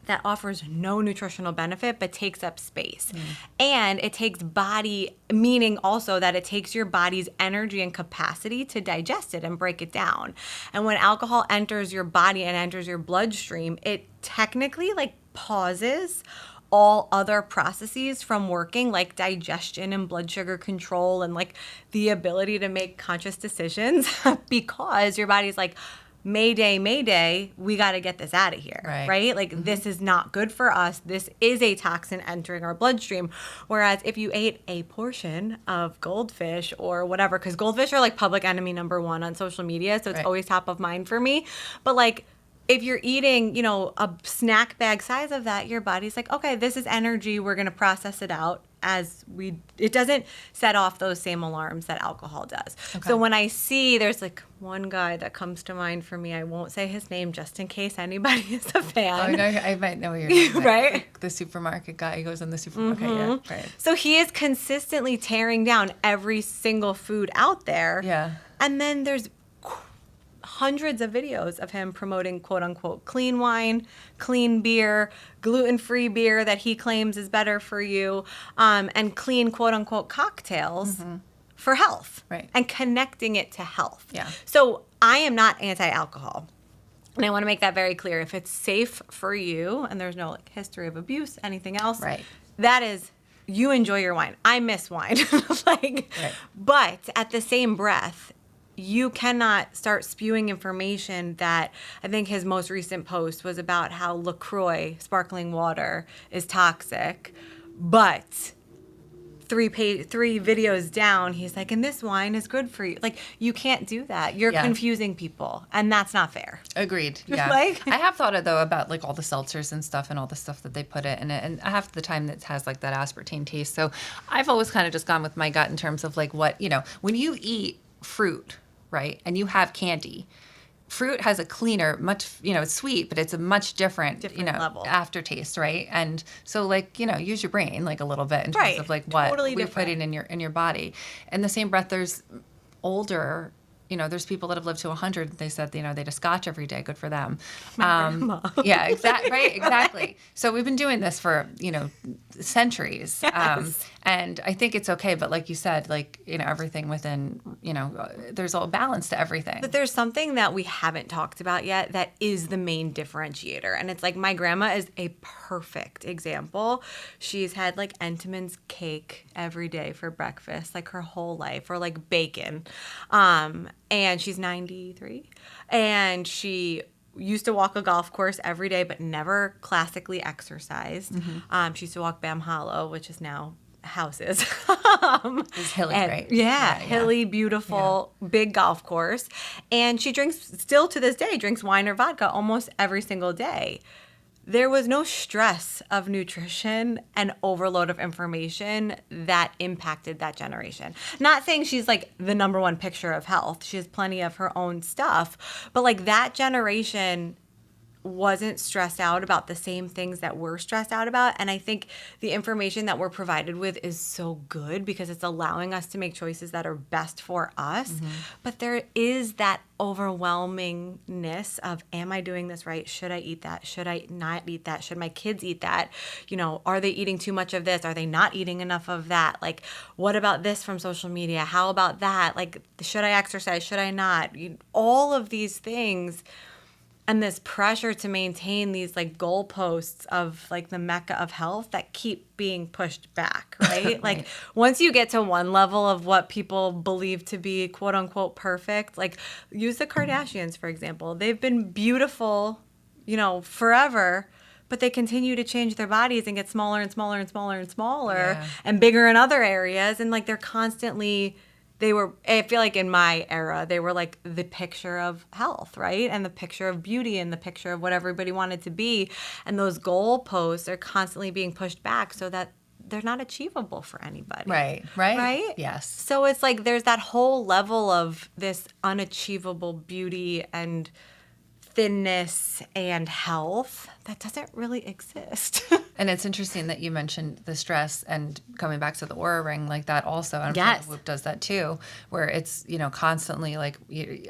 that offers no nutritional benefit but takes up space. And it takes body, meaning also that it takes your body's energy and capacity to digest it and break it down. And when alcohol enters your body and enters your bloodstream, it technically like pauses all other processes from working, like digestion and blood sugar control and like the ability to make conscious decisions because your body's like, Mayday, Mayday, we got to get this out of here, right? Like, this is not good for us. This is a toxin entering our bloodstream. Whereas if you ate a portion of goldfish or whatever, because goldfish are like public enemy number 1 on social media, so it's always top of mind for me. But like, if you're eating, you know, a snack bag size of that, your body's like, okay, this is energy. We're going to process it out it doesn't set off those same alarms that alcohol does. Okay. So when I see, there's like one guy that comes to mind for me. I won't say his name just in case anybody is a fan. Oh, no, I might know who you're talking about. Right? Like the supermarket guy who goes in the supermarket. Yeah, right. So he is consistently tearing down every single food out there. Yeah. And then there's hundreds of videos of him promoting quote unquote clean wine, clean beer, gluten-free beer that he claims is better for you, and clean quote unquote cocktails for health. Right. And connecting it to health. Yeah. So I am not anti-alcohol. And I want to make that very clear. If it's safe for you and there's no like history of abuse, anything else, Right. that is, you enjoy your wine. I miss wine. But at the same breath, you cannot start spewing information that I think his most recent post was about how LaCroix sparkling water is toxic, but three videos down, he's like, and this wine is good for you. Like, you can't do that. You're confusing people, and that's not fair. Agreed. Yeah. Like, I have thought though about like all the seltzers and stuff and all the stuff that they put in it, and half the time it has like that aspartame taste. So I've always kind of just gone with my gut in terms of like what, you know, when you eat fruit, right, and you have candy, fruit has a cleaner, much, you know, it's sweet, but it's a much different you know, level aftertaste, right? And so like, you know, use your brain like a little bit in terms of like what totally we're putting in your body. In the same breath, there's older, you know, there's people that have lived to 100. They said, you know, they just scotch every day. Good for them. Yeah, exactly. Right, exactly. So we've been doing this for, you know, centuries. Yes. And I think it's okay. But like you said, like, you know, everything within, you know, there's a balance to everything. But there's something that we haven't talked about yet that is the main differentiator. And it's like my grandma is a perfect example. She's had like Entenmann's cake every day for breakfast, like her whole life, or like bacon. And she's 93. And she used to walk a golf course every day, but never classically exercised. She used to walk Bam Hollow, which is now houses. It's hilly, right? Yeah, hilly, beautiful, big golf course. And she drinks, still to this day, drinks wine or vodka almost every single day. There was no stress of nutrition and overload of information that impacted that generation. Not saying she's like the number one picture of health. She has plenty of her own stuff. But like that generation wasn't stressed out about the same things that we're stressed out about. And I think the information that we're provided with is so good because it's allowing us to make choices that are best for us. But there is that overwhelmingness of, am I doing this right? Should I eat that? Should I not eat that? Should my kids eat that? You know, are they eating too much of this? Are they not eating enough of that? Like, what about this from social media? How about that? Like, should I exercise? Should I not? All of these things. And this pressure to maintain these like goalposts of like the mecca of health that keep being pushed back, right? Like once you get to one level of what people believe to be quote unquote perfect, like use the Kardashians, for example. They've been beautiful, you know, forever, but they continue to change their bodies and get smaller and smaller and smaller and smaller and bigger in other areas. And like they're constantly... I feel like in my era, they were like the picture of health, right? And the picture of beauty and the picture of what everybody wanted to be. And those goalposts are constantly being pushed back so that they're not achievable for anybody. Right? Yes. So it's like there's that whole level of this unachievable beauty and thinness and health that doesn't really exist. And it's interesting that you mentioned the stress and coming back to the Oura Ring like that also. And Yes. Whoop does that too, where it's, you know, constantly like,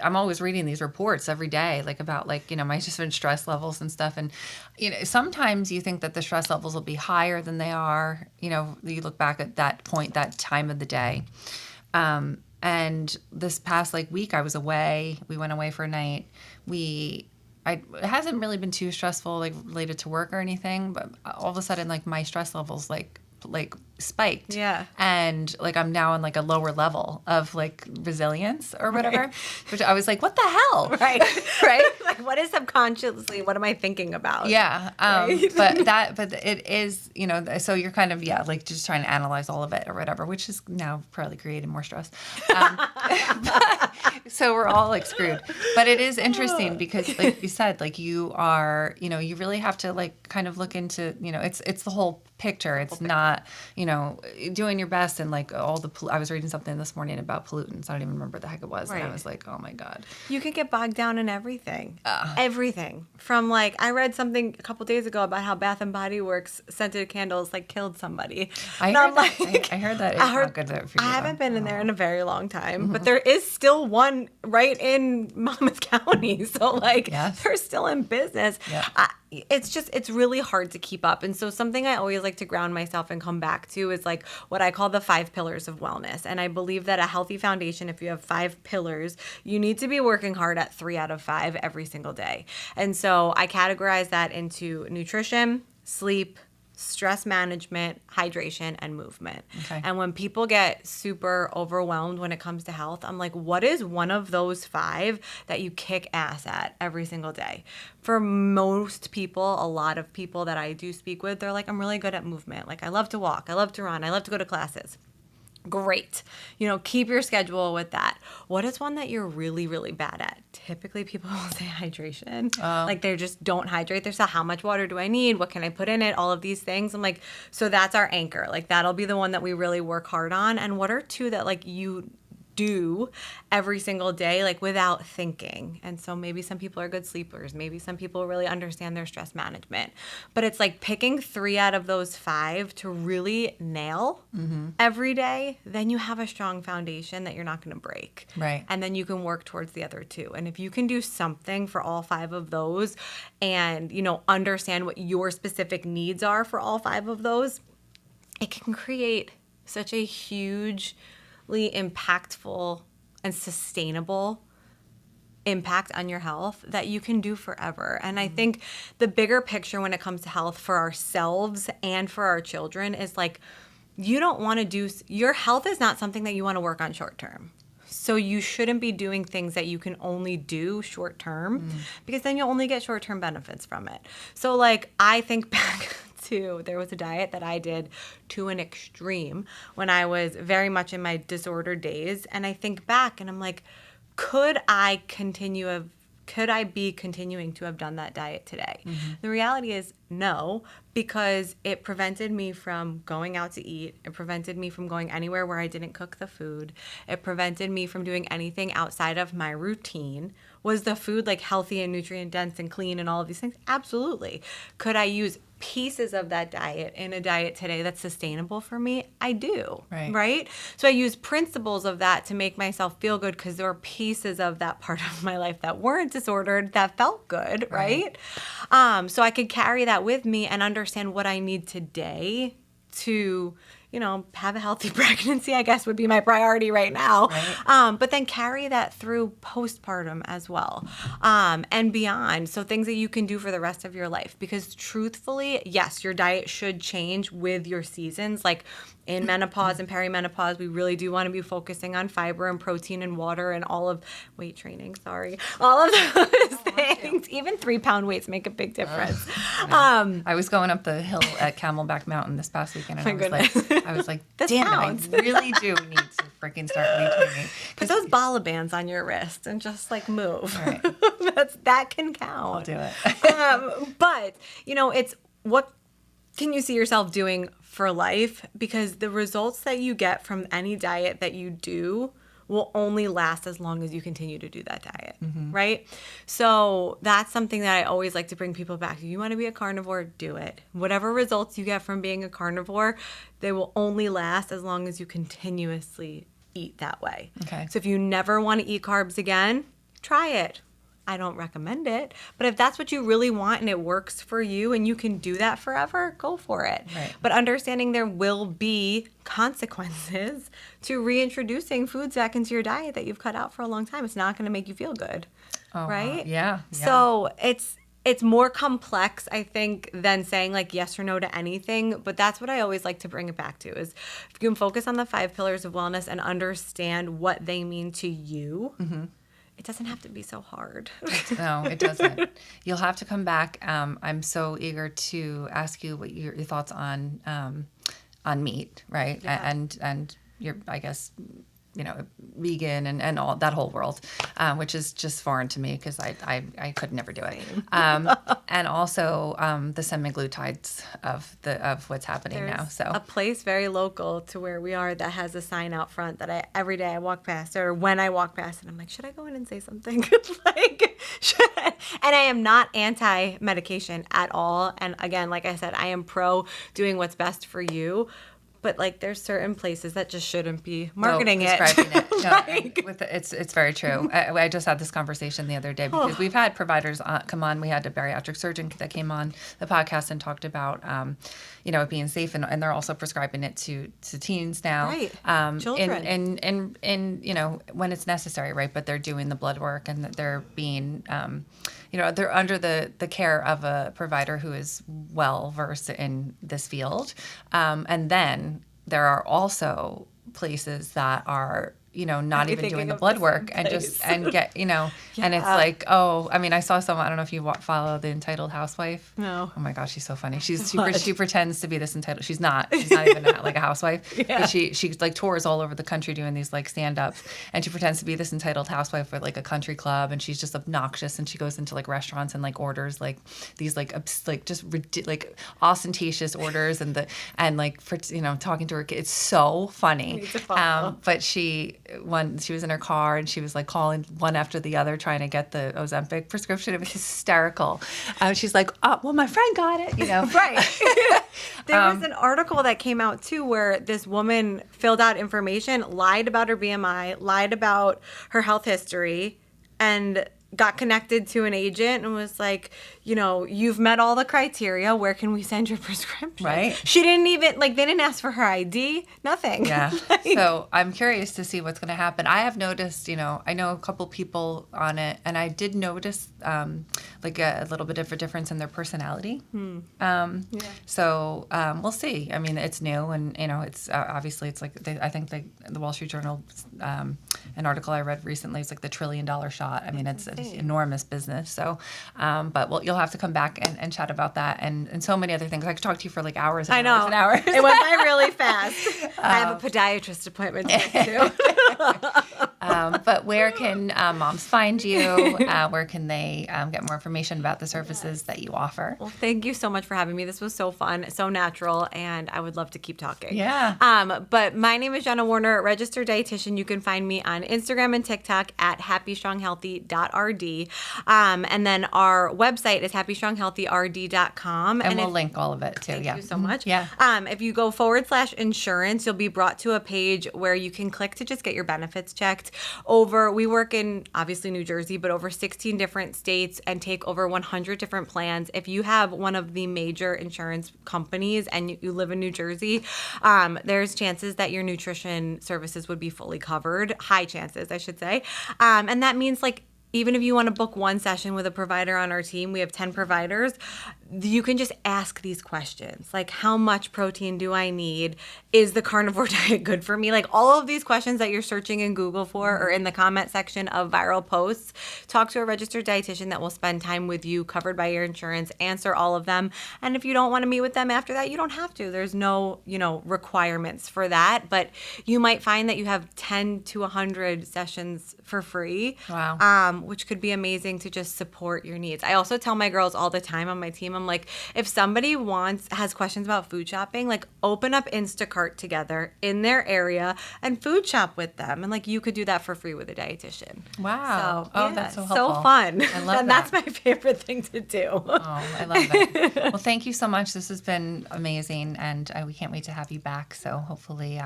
I'm always reading these reports every day, like about like, you know, my different stress levels and stuff. And, you know, sometimes you think that the stress levels will be higher than they are. You know, you look back at that point, that time of the day. And this past like week I was away. We went away for a night. It hasn't really been too stressful, like related to work or anything, but all of a sudden, like my stress levels, like spiked. Yeah. And like I'm now on like a lower level of like resilience or whatever, which I was like, what the hell? Right. Right. Like what is subconsciously, what am I thinking about? Yeah. Right? But it is, you know, so you're kind of, like just trying to analyze all of it or whatever, which is now probably creating more stress. So we're all like screwed. But it is interesting because like you said, like you are, you know, you really have to like kind of look into, you know, it's the whole picture. It's not, you know, doing your best and like all the, I was reading something this morning about pollutants. I don't even remember what the heck it was. Right. And I was like, oh my God. You can get bogged down in everything. Everything. From like, I read something a couple days ago about how Bath and Body Works scented candles like killed somebody. I heard that it's not good for you. I haven't been in there in a very long time, but there is still one right in Monmouth County. So like, they're still in business. Yeah. It's really hard to keep up. And so something I always like to ground myself and come back to is like what I call the 5 pillars of wellness. And I believe that a healthy foundation, if you have 5 pillars, you need to be working hard at 3 out of 5 every single day. And so I categorize that into nutrition, sleep, stress management, hydration, and movement. Okay. And when people get super overwhelmed when it comes to health, I'm like, what is one of those 5 that you kick ass at every single day? For most people, a lot of people that I do speak with, they're like, I'm really good at movement. Like, I love to walk. I love to run. I love to go to classes. Great. You know, keep your schedule with that. What is one that you're really, really bad at? Typically, people will say hydration. Like, they just don't hydrate themselves. How much water do I need? What can I put in it? All of these things. I'm like, so that's our anchor. Like, that'll be the one that we really work hard on. And what are 2 that, like, you do every single day, like without thinking? And so maybe some people are good sleepers. Maybe some people really understand their stress management. But it's like picking 3 out of those 5 to really nail every day. Then you have a strong foundation that you're not going to break. Right. And then you can work towards the other 2. And if you can do something for all 5 of those and, you know, understand what your specific needs are for all 5 of those, it can create such a hugely impactful and sustainable impact on your health that you can do forever. And I think the bigger picture when it comes to health for ourselves and for our children is like, you don't want to do, your health is not something that you want to work on short term. So you shouldn't be doing things that you can only do short term because then you'll only get short term benefits from it. So like, I think back to, there was a diet that I did to an extreme when I was very much in my disordered days. And I think back and I'm like, could I be continuing to have done that diet today? The reality is no, because it prevented me from going out to eat. It prevented me from going anywhere where I didn't cook the food. It prevented me from doing anything outside of my routine, Was the food like healthy and nutrient dense and clean and all of these things? Absolutely. Could I use pieces of that diet in a diet today that's sustainable for me? I do. Right? So I use principles of that to make myself feel good because there were pieces of that part of my life that weren't disordered that felt good, right? So I could carry that with me and understand what I need today to, have a healthy pregnancy, I guess would be my priority right now. But then carry that through postpartum as well, and beyond. So things that you can do for the rest of your life. Because truthfully, yes, your diet should change with your seasons. Like in menopause and perimenopause, we really do want to be focusing on fiber and protein and water and all of weight training. All of those things. Even 3-pound weights make a big difference. I was going up the hill at Camelback Mountain this past weekend, and I was like, damn it, I really do need to freaking start weight training. Put those bala bands on your wrist and just like move. That can count. I'll do it. But it's what can you see yourself doing for life? Because the results that you get from any diet that you do will only last as long as you continue to do that diet, right? So that's something that I always like to bring people back to. You want to be a carnivore, do it. Whatever results you get from being a carnivore, they will only last as long as you continuously eat that way. Okay. So if you never want to eat carbs again, try it. I don't recommend it, but if that's what you really want and it works for you and you can do that forever, go for it. Right. But understanding there will be consequences to reintroducing foods back into your diet that you've cut out for a long time. It's not going to make you feel good, right? Yeah. So it's more complex, I think, than saying like yes or no to anything. But that's what I always like to bring it back to is if you can focus on the 5 pillars of wellness and understand what they mean to you. It doesn't have to be so hard. No, it doesn't. You'll have to come back. I'm so eager to ask you what your thoughts on meat, right? Yeah. And your, I guess, vegan and all that whole world, which is just foreign to me because I could never do it. And also the semaglutides of what's happening now. So a place very local to where we are that has a sign out front that every day I walk past or when I walk past it, I'm like, should I go in and say something? Should I? And I am not anti-medication at all. And again, like I said, I am pro doing what's best for you. But like, there's certain places that just shouldn't be marketing it. It's very true. I just had this conversation the other day because we've had providers come on. We had a bariatric surgeon that came on the podcast and talked about, it being safe, and they're also prescribing it to teens now, right? Children, and when it's necessary, right? But they're doing the blood work and they're being. They're under the care of a provider who is well versed in this field. And then there are also places that are, not even doing the blood work and get, and it's like, I saw someone, I don't know if you follow the Entitled Housewife. No. Oh my gosh, she's so funny. She pretends to be this entitled. She's not even like a housewife. Yeah. But she like tours all over the country doing these like stand-ups, and she pretends to be this entitled housewife for like a country club, and she's just obnoxious, and she goes into like restaurants and like orders like these like just like ostentatious orders and for talking to her kid. It's so funny. But she was in her car and she was like calling one after the other trying to get the Ozempic prescription. It was hysterical. She's like, well, my friend got it, Right. There was an article that came out too where this woman filled out information, lied about her BMI, lied about her health history, and got connected to an agent and was like, you've met all the criteria. Where can we send your prescription? Right. She didn't even, they didn't ask for her ID, nothing. Yeah. So I'm curious to see what's going to happen. I have noticed, I know a couple people on it, and I did notice a little bit of a difference in their personality. So we'll see. I mean, it's new, and, it's obviously it's like, I think the Wall Street Journal, an article I read recently, is like the $1 trillion shot. I mean, it's an enormous business. So, but you'll have to come back and chat about that and so many other things. I could talk to you for like hours and hours and hours. It went by really fast. I have a podiatrist appointment too. But where can moms find you? Where can they get more information about the services that you offer? Well, thank you so much for having me. This was so fun, so natural, and I would love to keep talking. Yeah. But my name is Jenna Werner, registered dietitian. You can find me on Instagram and TikTok at happystronghealthy.rd. And then our website is happystronghealthyrd.com. And we'll link all of it too. Thank yeah. you so much. Yeah. If you go /insurance, you'll be brought to a page where you can click to just get your benefits checked. We work in obviously New Jersey, but over 16 different states and take over 100 different plans. If you have one of the major insurance companies and you live in New Jersey, there's chances that your nutrition services would be fully covered. High chances, I should say. And that means even if you want to book one session with a provider on our team, we have 10 providers, you can just ask these questions. Like, how much protein do I need? Is the carnivore diet good for me? Like, all of these questions that you're searching in Google for or in the comment section of viral posts, talk to a registered dietitian that will spend time with you, covered by your insurance, answer all of them. And if you don't want to meet with them after that, you don't have to. There's no, requirements for that. But you might find that you have 10 to 100 sessions for free. Wow. Which could be amazing to just support your needs. I also tell my girls all the time on my team, I'm like, if somebody has questions about food shopping, open up Instacart together in their area and food shop with them. And you could do that for free with a dietitian. Wow. That's so helpful. So fun. I love and that. that's my favorite thing to do. Oh, I love it. Well, thank you so much. This has been amazing, and we can't wait to have you back. So hopefully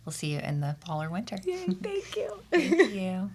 we'll see you in the fall or winter. Yay, thank you. Thank you.